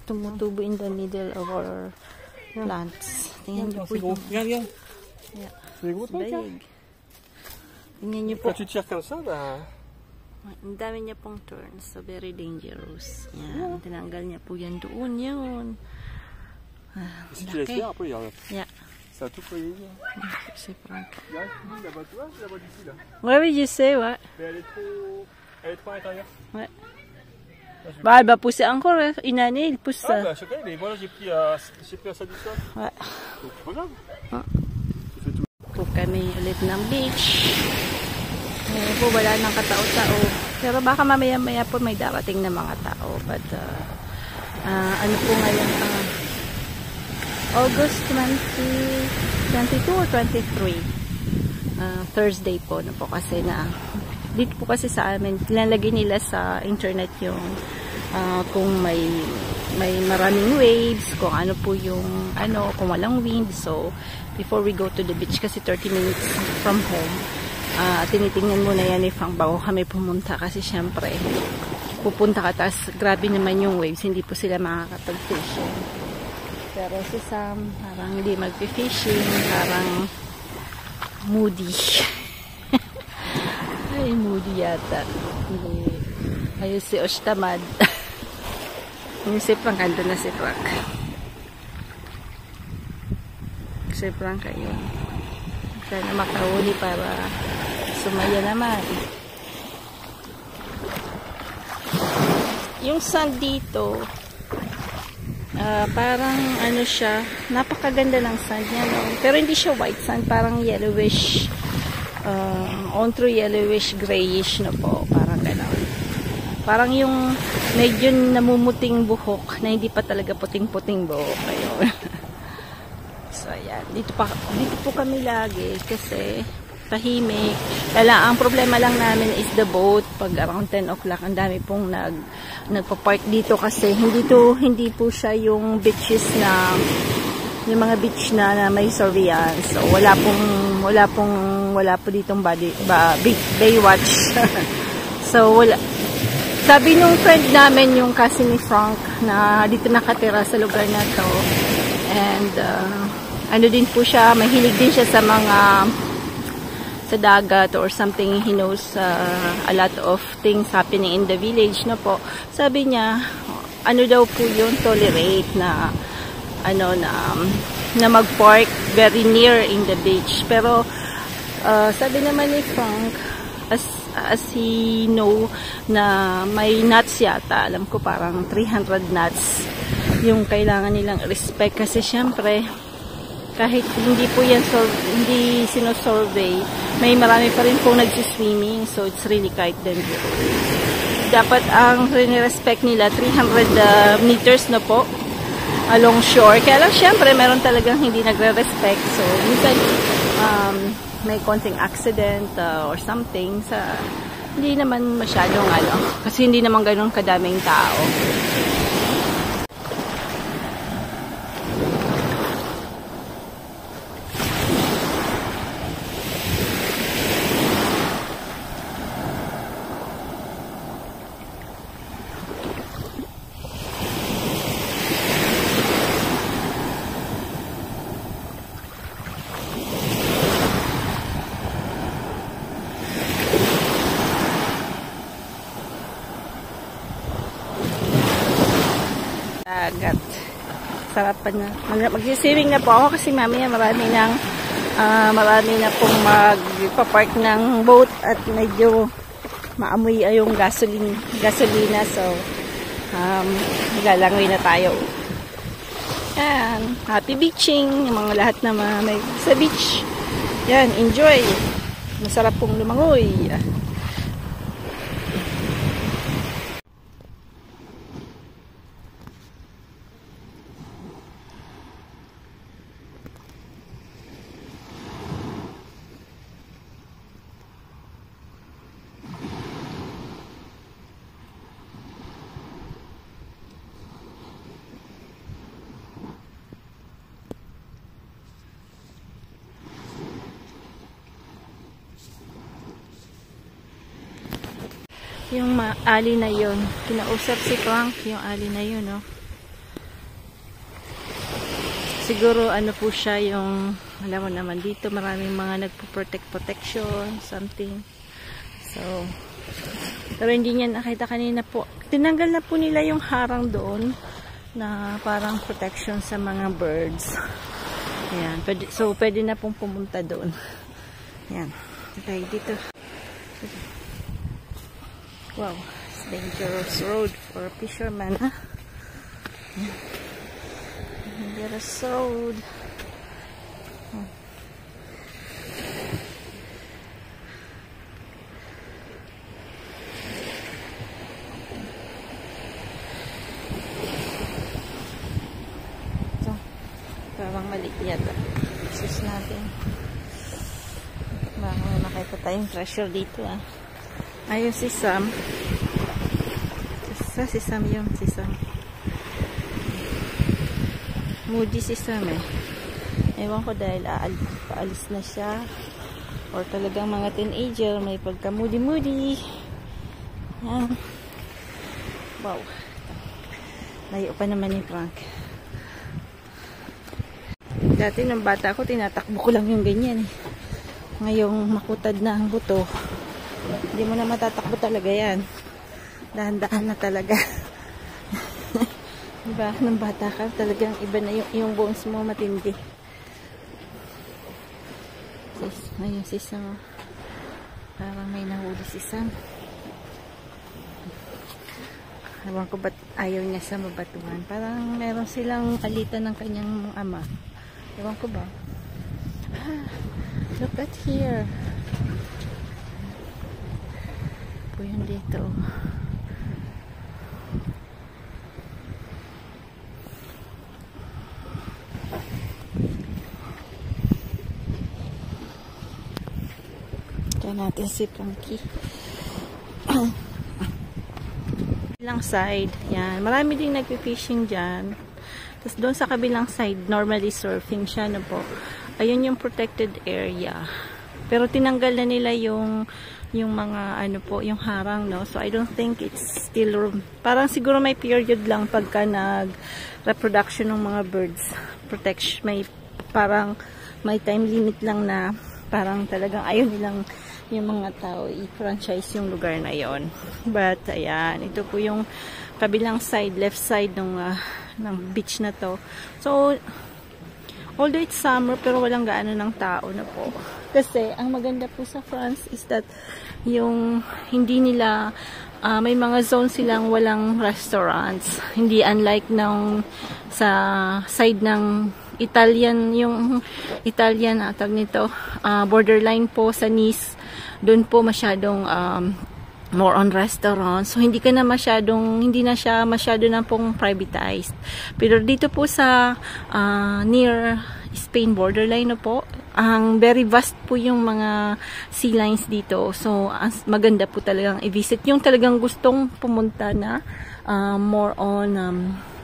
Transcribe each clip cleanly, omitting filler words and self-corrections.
tumutubo in the middle of our plants. Tingnan niyo po yung... Yan. Yeah. Daig. Tingnan niyo po. Quand tu tires comme ça, bah... Ang dami niya pong turns. So, very dangerous. Yan. Tinanggal niya po yan doon. Yun. Si tu laisses faire, après, il y a... Yeah. Ça a tout collé. C'est Frank. Là, là-bas, tu vois, là-bas d'ici, là. What did you say? What? Mais elle est trop... Elle est trop à l'intérieur. Ouais. Bah, elle va pousser encore. Une année, il pousse. Ah, bah, chaque année, mais voilà, j'ai pris à ça du sol. Ouais. Donc, c'est pas grave. Po kami ulit ng beach. Ngayon po wala nang katao-tao. Pero baka mamaya-maya po may darating na mga tao. But, ano po ngayon? August 22 or 23. Thursday po. No po kasi na dito po kasi sa amin, nilalagay nila sa internet yung kung may maraming waves, kung ano po yung kung walang wind. So before we go to the beach, kasi 30 minutes from home, tinitingnan muna yan if bago kami pumunta, kasi syempre pupunta ka tas grabe naman yung waves, hindi po sila makakapag-fishing. Pero si Sam parang hindi mag-fishing, parang moody. Ay, moody yata. Ayun si Osh tamad. Yung si Frank, ando na si Frank. Si Frank ayun. Sana makahuli para sumaya naman. Yung sand dito, parang ano siya, napakaganda ng sand niya. No? Pero hindi siya white sand, parang yellowish. On through yellowish grayish na po, parang gano'n. Parang yung medyo namumuting buhok na hindi pa talaga puting-puting buhok. Ayun. So ayan, dito po kami lagi kasi tahimik. Ang problema lang namin is the boat. Pag around 10 o'clock, ang dami pong nagpa-park dito kasi hindi po siya yung beaches na yung mga beach na may surveillance. So wala po ditong Baywatch. So wala. Sabi nung friend namin, yung kasi ni Frank, na dito nakatira sa lugar na to. And ano din po siya, mahilig din siya sa mga sa dagat or something. He knows a lot of things happening in the village na po. Sabi niya, ano daw po yun, tolerate na na mag-park very near in the beach. Pero sabi naman ni Frank, as he know na may nuts yata, alam ko parang 300 nuts yung kailangan nilang respect, kasi syempre kahit hindi po yan hindi sino-survey, may marami pa rin pong nagsiswimming, so it's really quite dangerous. Dapat ang respect nila 300 meters na po along shore. Kaya lang syempre meron talagang hindi nagre-respect, so minsan may konting accident or something, hindi naman masyadong kasi hindi naman ganun kadaming tao. Dagat. Sarapan na. Magsiswimming na po ako kasi mamaya marami na pong magpapark ng boat at medyo maamoy yung gasolina. So, galangoy na tayo. Yan. Happy beaching. Yung mga lahat na may sa beach. Yan. Enjoy. Masarap pong lumangoy. Yung ali na yun, kinausap si Frank, yung ali na yun, no? siguro ano po siya yung, alam mo naman dito maraming mga protection, something. So, pero hindi niya nakita kanina po. Tinanggal na po nila yung harang doon na parang protection sa mga birds. Ayan. So, pwede na pong pumunta doon. Ayan. Okay, dito. Wow. It's dangerous road for a fisherman, ha? Ayan. Dangerous road. Parang mali yata. Sus natin. Baka may makita tayong treasure dito, ah. Ayun si Sam. Si Sam yun. Si Sam. Moody si Sam, eh. Ewan ko dahil paalis na siya. Or talagang mga teenager. May pagka moody. Yan. Wow. Layo pa naman ni Frank. Dati nung bata ako, tinatakbo ko lang yung ganyan. Ngayong makutad na ang buto, hindi mo na matatakbo talaga yan. Dahan-dahan na talaga. Diba? Nung bata ka, talagang iba na yung bones mo matindi. Ngayon si Sam, parang may nahuli si Sam. Ewan ko ba't ayaw niya sa mabatuhan. Parang meron silang kalitan ng kanyang ama. Ewan ko ba? Look at here. Po yun dito. Kaya natin si Frankie. Kabilang side. Yan. Marami ding nagpi-fishing dyan. Tapos doon sa kabilang side, normally surfing siya, no po. Ayun yung protected area. Pero tinanggal na nila yung mga ano po, yung harang, no. So I don't think it's still room. Parang siguro may period lang pagka nag-reproduction ng mga birds. Protection, parang may time limit lang na parang talagang ayaw nilang yung mga tao i-franchise yung lugar na yon. But ayan, ito po yung kabilang side, left side ng beach na to. So, although it's summer, pero walang gaano ng tao na po. Kasi, ang maganda po sa France is that yung hindi nila, may mga zone silang walang restaurants. Hindi unlike sa side ng Italian, yung Italian, tag nito, borderline po sa Nice. Doon po masyadong more on restaurants. So, hindi na siya masyado na pong privatized. Pero dito po sa near Spain borderline na po, ang very vast po yung mga sea lines dito. So, maganda po talagang i-visit. Yung talagang gustong pumunta na more on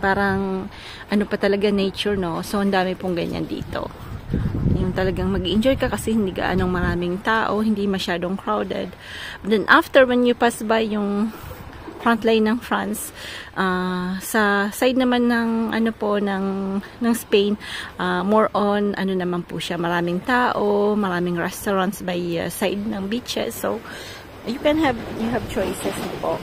parang ano pa talaga nature, no? So, ang dami pong ganyan dito. Yung talagang mag-enjoy ka kasi hindi gaanong maraming tao, hindi masyadong crowded. Then after, when you pass by yung frontline ng France, sa side naman ng ng Spain, more on naman po siya, maraming tao, maraming restaurants by side ng beaches. So you have choices po.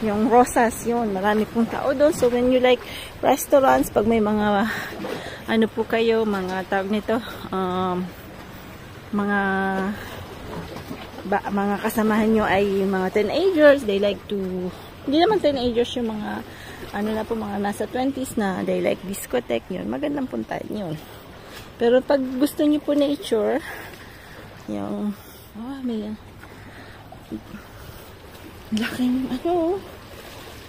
Yung Rosas, yun, marami pong tao doon. So when you like restaurants, pag may mga po kayo, mga tawag nito, mga kasamahan nyo ay mga teenagers, they like to, hindi naman teenagers yung mga mga nasa 20s na, they like discotheque, yun, magandang puntahan yun. Pero pag gusto nyo po nature, yung may laking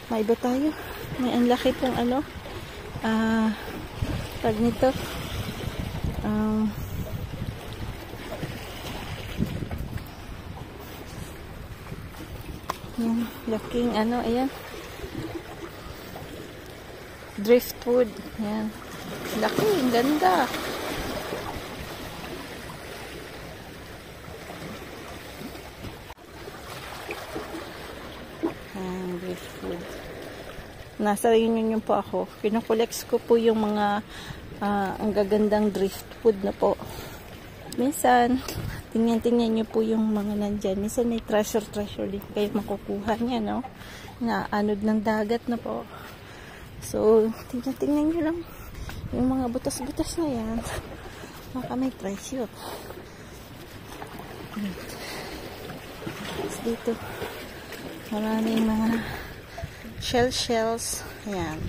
may iba tayo, may ang laki pong pag nito yan, laking ayan, driftwood, yan, laki, ang ganda. Driftwood. Nasa reunion po ako. Kinokollect ko po yung mga ang gagandang driftwood na po. Minsan, tingnan nyo po yung mga nandyan. Minsan may treasure din kayo makukuha niya, no? Na anod ng dagat na po. So, tingnan nyo lang yung mga butas-butas na yan. Baka may treasure. Tapos dito, maraming mga shells. Ayan.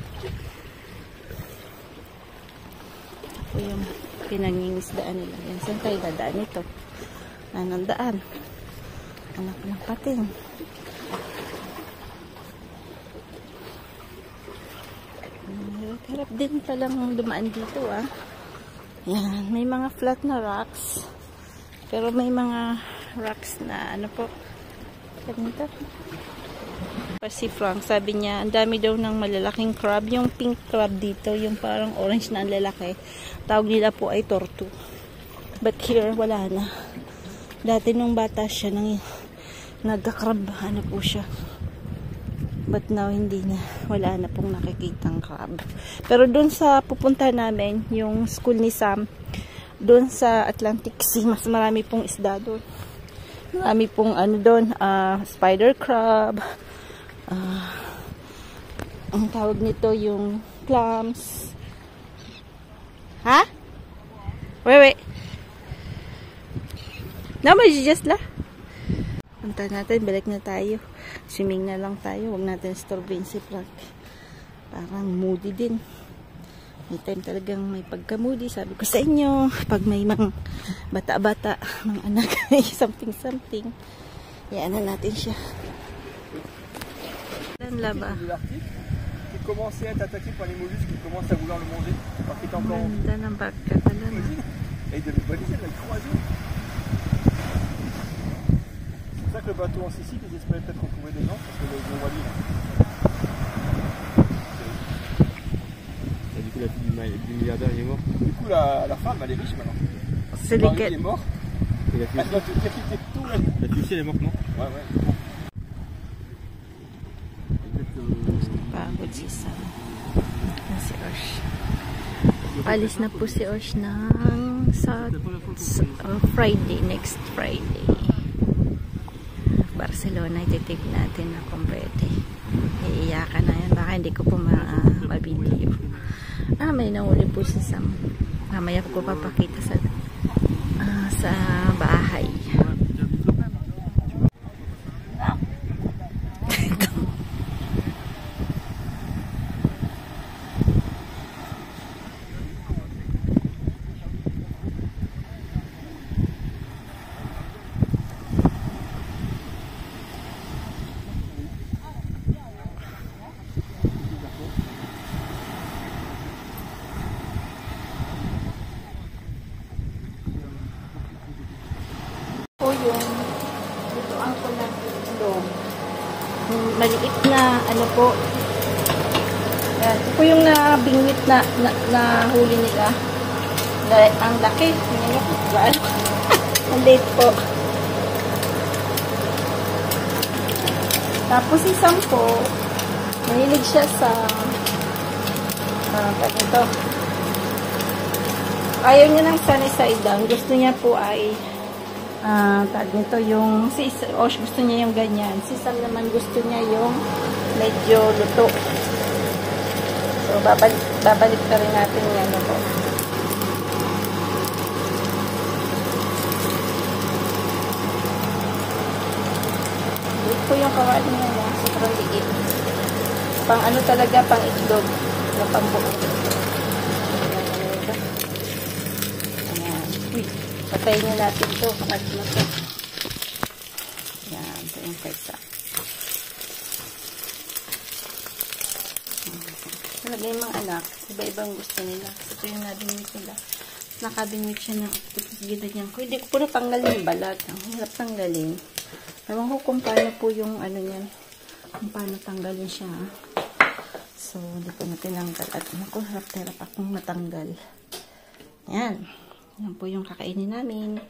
Ito yung pinangingisdaan nila. Yan, saan kayo dadaan ito? Nanandaan. Anak ng pating. Harap din palang dumaan dito, ah. Yan, may mga flat na rocks. Pero may mga rocks na, ano po, ganito. Si Frank, sabi niya, ang dami daw ng malalaking crab. Yung pink crab dito, yung parang orange na ang lalaki. Tawag nila po ay tortu. But here, wala na. Dati nung bata siya, nagka-crab, ano po siya. But now, hindi na. Wala na pong nakikitang crab. Pero dun sa pupunta namin, yung school ni Sam, dun sa Atlantic Sea, mas marami pong isda dun. Marami pong ano dun, spider crab. Ang tawag nito yung clams. Ha? Wait. Naman just la. Punta natin, balik na tayo. Swimming na lang tayo. Huwag natin istorbahin si Frank. Parang moody din. May time talagang may pagka-moody. Sabi ko sa inyo, pag may mga bata-bata, mga anak, something. Yan na natin siya. Là-bas. Qui commençait à être attaqué par les mollusques qui commencent à vouloir le manger parce qu'il est encore en vie. Et de l'urbanisme, elle croisée. C'est pour ça que le bateau en Sicile, ils espéraient peut-être retrouver des gens parce que le Wally là. Et du coup, la fille du milliardaire il est mort. Du coup, la femme elle est riche maintenant. C'est lesquels? Il est mort. Et la fille aussi elle est morte, non? Ouais. Pagod si Sam. Si Osh. Alis na po si Osh ng Friday, next Friday. Barcelona, ititig natin na kung pwede. Iiyakan na yan. Baka hindi ko po mabideo. May nahuli po si Sam. Mamaya ko papakita sa bahay. Po yung lutuan ko na ito. Maliit na ano po. Yan. Ito po yung nabingwit na huli nila. Ang laki. Ang late po. Tapos si Sam po, mahilig siya sa ganito. Ayaw niya ng sunny side down. Gusto niya po ay tag nito yung si Osh gusto niya yung ganyan. Si Sam naman gusto niya yung medyo luto. So babalik ka rin natin yan po. Ito po yung kawali niya na sobrang liit. Pang ano talaga, pang itlog na pambuo. Patayin na natin ito. At na ito. Yan. Ito yung kaysa. Talaga yung mga anak. Iba-ibang gusto nila. Ito yung nabingwit nila. Nakabingwit siya ng ginanyan ko. Hindi ko po natanggal yung balat. Ang hirap tanggalin. Ewan ko kung paano po yung ano yan. Kung paano tanggalin siya. So, hindi ko na tinanggal. At ako, harap-harap akong matanggal. Yan. Yan po yung kakainin namin.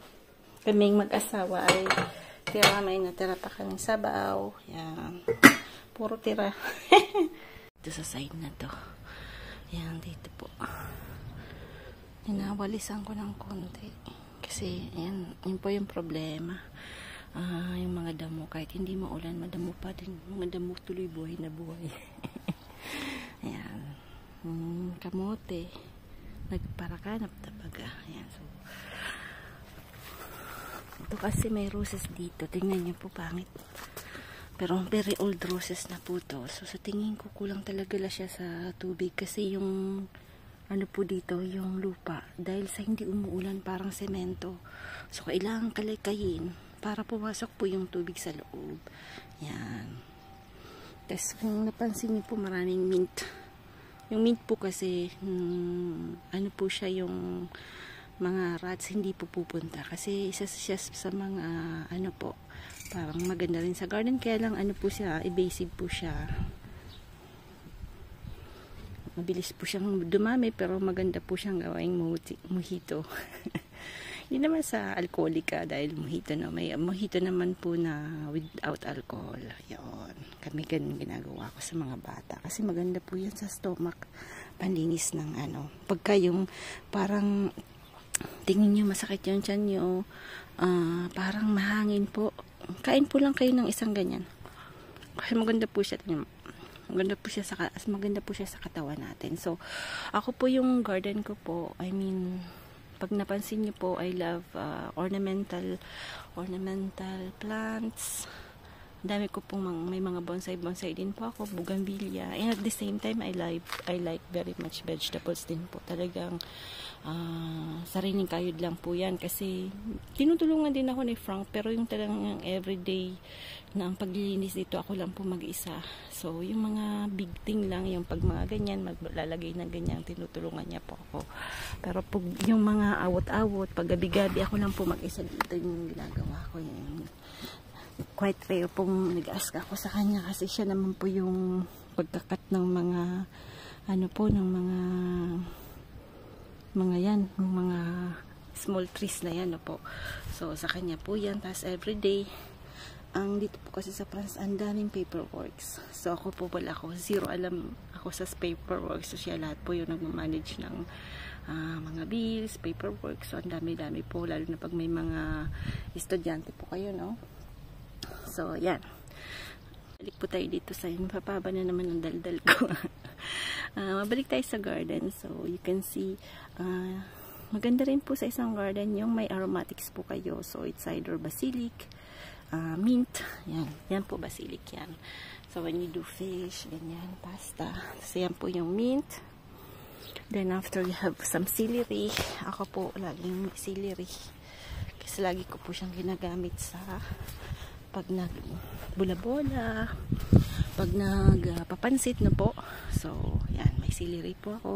Kaming mag-asawa ay tira, may natira pa kaming sabaw. Yan. Puro tira. Dito sa side na to. Yan, dito po. Inawalisan ko ng konti. Kasi, yan, yun po yung problema. Yung mga damo, kahit hindi maulan, madamo pa din. Mga damo tuloy buhay na buhay. Ayan. Kamote. Nagparakanap tabaga. Ayan, so. Ito kasi may roses dito. Tingnan nyo po, pangit. Pero very old roses na po to. So sa tingin ko kulang talaga la siya sa tubig kasi yung ano po dito, yung lupa dahil sa hindi umuulan parang semento. So kailangan kalikayin para pumasok po yung tubig sa loob. Yan. Tapos kung napansin niyo po maraming mint. Yung mint po kasi ano po siya yung mga rats hindi po pupunta kasi isa siya sa mga ano po parang maganda rin sa garden kaya lang ano po siya invasive po siya, mabilis po siyang dumami pero maganda po siyang gawing mojito. Hindi naman sa alcoholica dahil mojito na may mojito naman po na without alcohol. Yon, kami ganun ginagawa ko sa mga bata kasi maganda po yan sa stomach, panlinis ng ano pagka yung parang tingin nyo masakit yung tiyan nyo, parang mahangin po, kain po lang kayo ng isang ganyan kasi maganda po siya, maganda po siya sa katawan natin. So ako po yung garden ko po, I mean pag napansin nyo po, I love ornamental plants. Dami ko pong may mga bonsai din po ako, bougainvillea, and at the same time I like very much vegetables din po. Talagang sariling kayod lang po yan kasi tinutulungan din ako ni Frank pero yung talagang everyday na ang paglilinis dito ako lang po mag-isa. So yung mga big thing lang, yung pag mga ganyan maglalagay ng ganyan, tinutulungan niya po ako. Pero pag yung mga awot-awot, pag gabi-gabi ako lang po mag-isa dito yung ginagawa ko. Yung quite rare pong nag-ask ako sa kanya kasi siya naman po yung pagkakat ng mga ano po, ng mga yan, ng mga small trees na yan po. So sa kanya po yan, tapos everyday ang dito po kasi sa France ang daming paperworks. So ako po wala ko, zero alam ako sa paperworks. So siya lahat po yung nag-manage ng mga bills, paperwork. So ang dami-dami po, lalo na pag may mga estudyante po kayo, no? So, yan. Balik po tayo dito sa mapapaba na naman ang daldal ko. Mabalik tayo sa garden. So, you can see, maganda rin po sa isang garden yung may aromatics po kayo. So, it's either basilic, mint. Yan. Yan po, basilic yan. So, when you do fish, ganyan, pasta. So, yan po yung mint. Then, after you have some celery. Ako po, laging may celery. Kasi lagi ko po siyang ginagamit sa pag nagbula-bola, pag nagpapansit na po. So, yan, may celery po ako,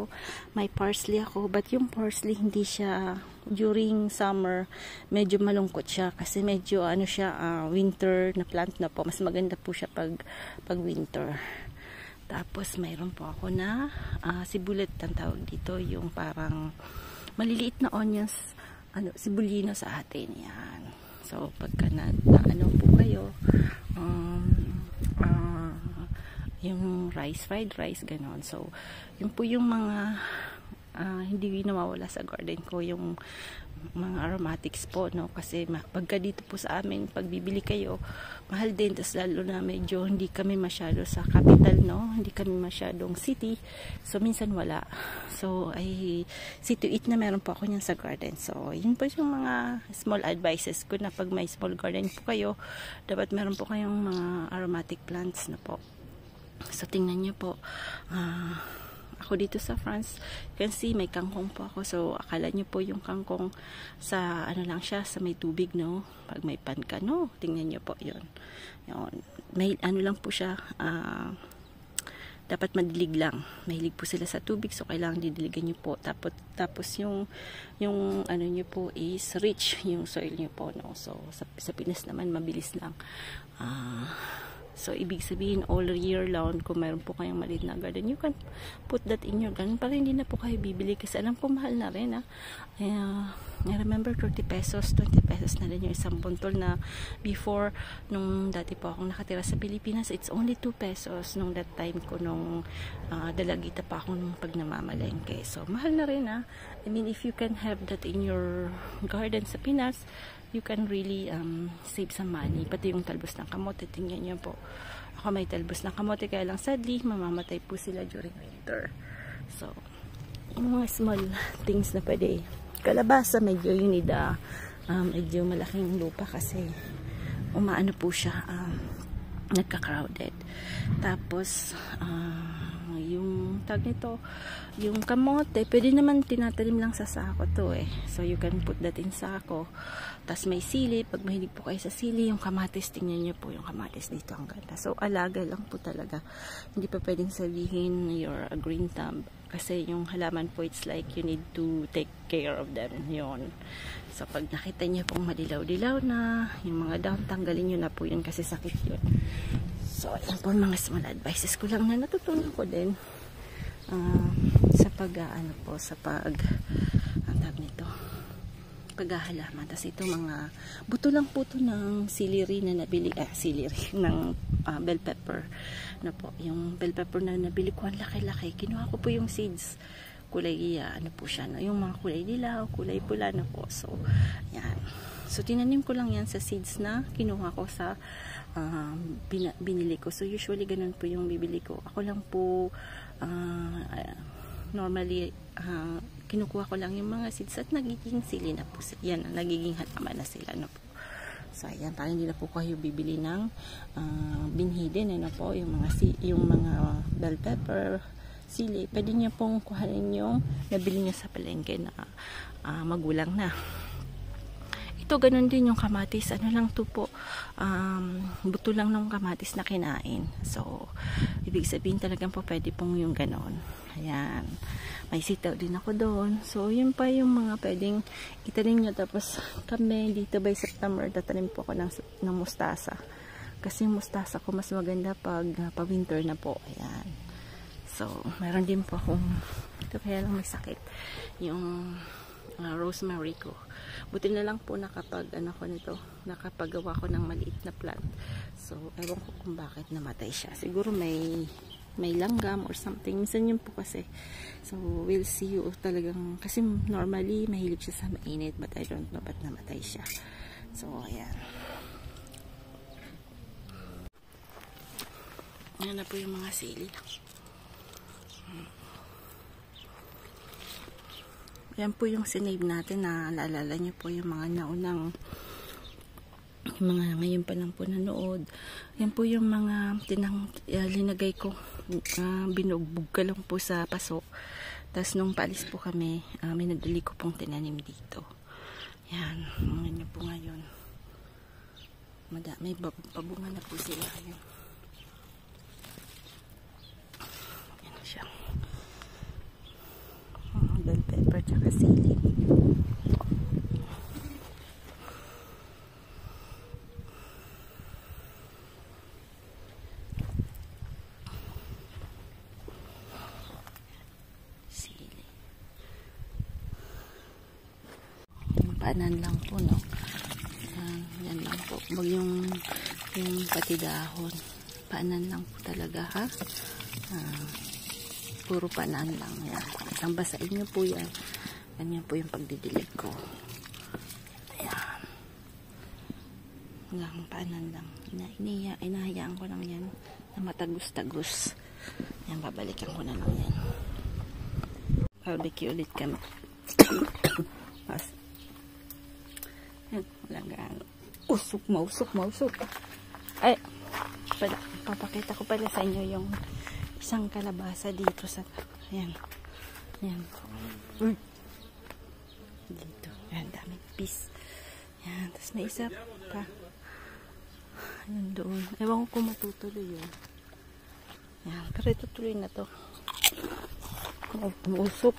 may parsley ako, but yung parsley hindi siya during summer, medyo malungkot siya kasi medyo ano siya, winter na plant na po. Mas maganda po siya pag winter. Tapos mayroon po ako na sibulet ang tawag dito, yung parang maliliit na onions, sibulino sa atin, yan. So, pagka ano po kayo, yung fried rice, ganon. So, yun po yung mga hindi nawawala sa garden ko, yung mga aromatics po, no? Kasi pagka dito po sa amin, pag bibili kayo, mahal din. Tas lalo na medyo hindi kami masyado sa capital, no? Hindi kami masyadong city. So, minsan wala. So, ay see to eat na meron po ako niyan sa garden. So, yun po yung mga small advices ko na pag may small garden po kayo, dapat meron po kayong mga aromatic plants na po. So, tingnan nyo po. Ako dito sa France, you can see may kangkong po ako. So, akala nyo po yung kangkong sa ano lang siya, sa may tubig, no? Pag may pan ka, no? Tingnan nyo po, yun. May ano lang po siya, dapat madilig lang. Mahilig po sila sa tubig, so kailangan didiligan nyo po. Tapos yung ano nyo po is rich, yung soil nyo po, no? So, sa Pinas naman, mabilis lang. So, ibig sabihin, all year round, kung mayroon po kayong maliit na garden, you can put that in your garden para hindi na po kayo bibili. Kasi alam po, mahal na rin, I remember 30 pesos, 20 pesos na rin yung isang buntol na before, nung dati po akong nakatira sa Pilipinas, it's only 2 pesos nung that time ko, nung dalagita pa akong pag namamalengke. So, mahal na rin, I mean, if you can have that in your garden sa Pinas, you can really save some money. Pati yung talbos ng kamote, tingnan nyo po. Ako may talbos ng kamote, kaya lang sadly, mamamatay po sila during winter. So, yung mga small things na pwede. Kalabasa, medyo you need medyo malaking lupa kasi umaano po siya, nagka-crowded. Tapos, yung tag nito, yung kamote, pwede naman tinatanim lang sa sako to So, you can put that in sako. Tapos may sili, pag mahilig po kayo sa sili, yung kamatis, tingnan nyo po yung kamatis dito, ang ganda. So, alaga lang po talaga. Hindi pa pwedeng sabihin you're a green thumb. Kasi yung halaman po, it's like you need to take care of them. Yun. So, pag nakita nyo pong madilaw-dilaw na, yung mga down, tanggalin nyo na po yun kasi sakit yun. So, ayan po mga small advices ko lang na natutunan ko din sa paghahalaman. Tapos ito mga buto lang po ito ng celery na nabili, ng bell pepper na po. Yung bell pepper na nabili ko, ang laki-laki. Kinuha ko po yung seeds. Kulay, po siya, yung mga kulay dilaw, kulay pula na po. So, yan. So, tinanim ko lang yan sa seeds na kinuha ko sa binili ko. So, usually, ganun po yung bibili ko. Ako lang po, normally, kinukuha ko lang yung mga seeds at nagiging sili na po. Yan, nagiging halaman na sila na po. So, ayan, parang hindi na po kayo bibili ng binhidin, po, yung mga bell pepper, sili. Pwede niyo pong kuhanin yung nabili niyo sa palengke na magulang na. Ito, ganun din yung kamatis. Ano lang to po, buto lang ng kamatis na kinain. So, ibig sabihin talagang po pwede pong yung ganun. Ayan. May sitaw din ako doon. So, yun pa yung mga pwedeng itanim nyo. Tapos, kami dito by September, tatanim po ako ng mustasa. Kasi yung mustasa ko mas maganda pag pa-winter na po. Ayan. So, meron din po akong, ito kaya lang may sakit, yung rosemary ko. Buti na lang po nakapagawa ko ng maliit na plant. So, ewan ko kung bakit namatay siya. Siguro may langgam or something. Minsan yun po kasi. So, we'll see you talagang, kasi normally, mahilig siya sa mainit, but I don't know ba't namatay siya. So, ayan. Ayan na po yung mga sili. Yan po yung sinave natin na naalala nyo po yung mga naunang mga ngayon pa lang po nanood. Yan po yung mga linagay ko, binugbog ka lang po sa paso. Tapos nung paalis po kami, minadali ko pong tinanim dito. Yan, mga nyo po ngayon. May pabunga na po sila ngayon. Yan siya. Bell pepper tsaka sili. Sili. Paanan lang po, no? Yan lang po. Huwag yung pati dahon. Paanan lang po talaga, ha? Puro paanan lang. Yan. Ang basain nyo po yan. Ganyan po yung pagdidilig ko. Ayan. Lang, paanan lang. Inahayaan ko lang yan na matagos-tagos. Yan, babalikan ko na lang yan. Barbecue ulit kami. Mas. Yan, walang gaano. Mausok. Ay, papakita ko pala sa inyo yung isang kalabasa dito sa, ayan. Yan. Dito. Ayan, daming piece. Yan. Tapos may isa pa. Ayan doon. Ewan ko kung matutuloy yun. Yan. Pero itutuloy na to. Umusok.